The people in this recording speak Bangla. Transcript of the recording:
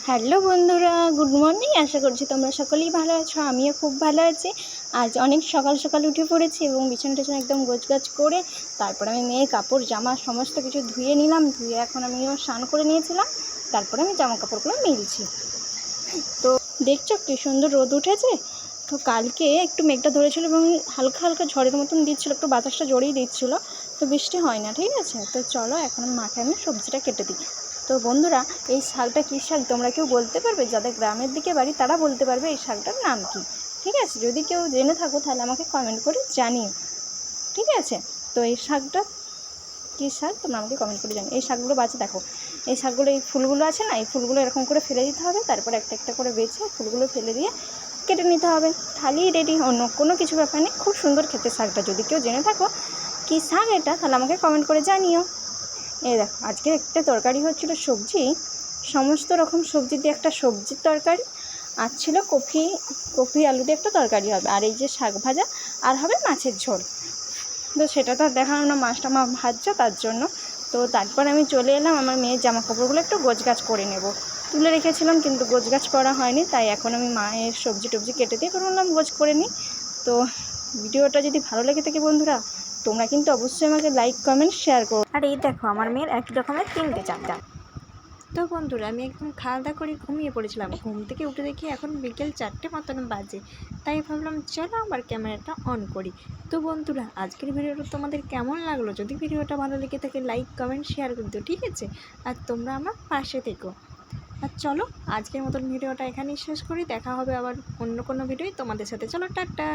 হ্যালো বন্ধুরা, গুড মর্নিং। আশা করছি তোমরা সকলেই ভালো আছো। আমিও খুব ভালো আছি। আজ অনেক সকাল সকাল উঠে পড়েছি এবং বিছানা টিছানা একদম গোছগাছ করে তারপর আমি মেয়ের কাপড় জামা সমস্ত কিছু ধুয়ে নিলাম। ধুয়ে এখন আমিও স্নান করে নিয়েছিলাম। তারপরে আমি জামা কাপড়গুলো মিলছি। তো দেখছো কি সুন্দর রোদ উঠেছে। তো কালকে একটু মেঘটা ধরেছিল এবং হালকা হালকা ঝড়ের মতন দিচ্ছিলো, একটু বাতাসটা জড়িয়ে দিচ্ছিলো। তো বৃষ্টি হয় না, ঠিক আছে। তো চলো এখন মাঠে আমি সবজিটা কেটে দিই। তো বন্ধুরা, এই শাকটা কী শাক তোমরা কেউ বলতে পারবে? যাদের গ্রামের দিকে বাড়ি তারা বলতে পারবে এই শাকটার নাম কি। ঠিক আছে, যদি কেউ জেনে থাকো তাহলে আমাকে কমেন্ট করে জানিও, ঠিক আছে। তো এই শাকটা কী শাক তোমরা আমাকে কমেন্ট করে জানিও। এই শাকগুলো বাছে দেখো, এই শাকগুলো, এই ফুলগুলো আছে না, এই ফুলগুলো এরকম করে ফেলে দিতে হবে। তারপর একটা একটা করে বেছে ফুলগুলো ফেলে দিয়ে কেটে নিতে হবে। থালি রেডি, অন্য কোনো কিছু ব্যাপার নেই। খুব সুন্দর খেতে শাকটা। যদি কেউ জেনে থাকো কী শাক এটা তাহলে আমাকে কমেন্ট করে জানিও। এই দেখো, আজকে একটা তরকারি হচ্ছিল সবজি, সমস্ত রকম সবজি দিয়ে একটা সবজির তরকারি, আর ছিল কপি আলু দিয়ে একটা তরকারি হবে, আর এই যে শাক ভাজা, আর হবে মাছের ঝোল। তো সেটা তো আর দেখানো না, মাছটা মা ভাজছে তার জন্য। তো তারপর আমি চলে এলাম আমার মেয়ের জামা কাপড়গুলো একটু গোছগাছ করে নেব। তুলে রেখেছিলাম কিন্তু গোছগাছ করা হয়নি, তাই এখন আমি মায়ের সবজি টবজি কেটে দিয়ে বললাম গোছ করে নিই। তো ভিডিওটা যদি ভালো লেগে থাকে বন্ধুরা, তোমরা কিন্তু অবশ্যই আমাকে লাইক কমেন্ট শেয়ার করো। আর এই দেখো আমার মেয়ের একই রকমের 3টে চারটা। তো বন্ধুরা, আমি একদম খাওয়া দাওয়া করে ঘুমিয়ে পড়েছিলাম। ঘুম থেকে উঠে দেখি এখন বিকেল 4টে মতন বাজে। তাই ভাবলাম চলো আবার ক্যামেরাটা অন করি। তো বন্ধুরা, আজকের ভিডিওটা তোমাদের কেমন লাগলো? যদি ভিডিওটা ভালো লেগে থাকে লাইক কমেন্ট শেয়ার করে দিও, ঠিক আছে। আর তোমরা আমার পাশে থেকো। আর চলো আজকের মতন ভিডিওটা এখানেই শেষ করি। দেখা হবে আবার অন্য কোনো ভিডিওই তোমাদের সাথে। চলো টাটা।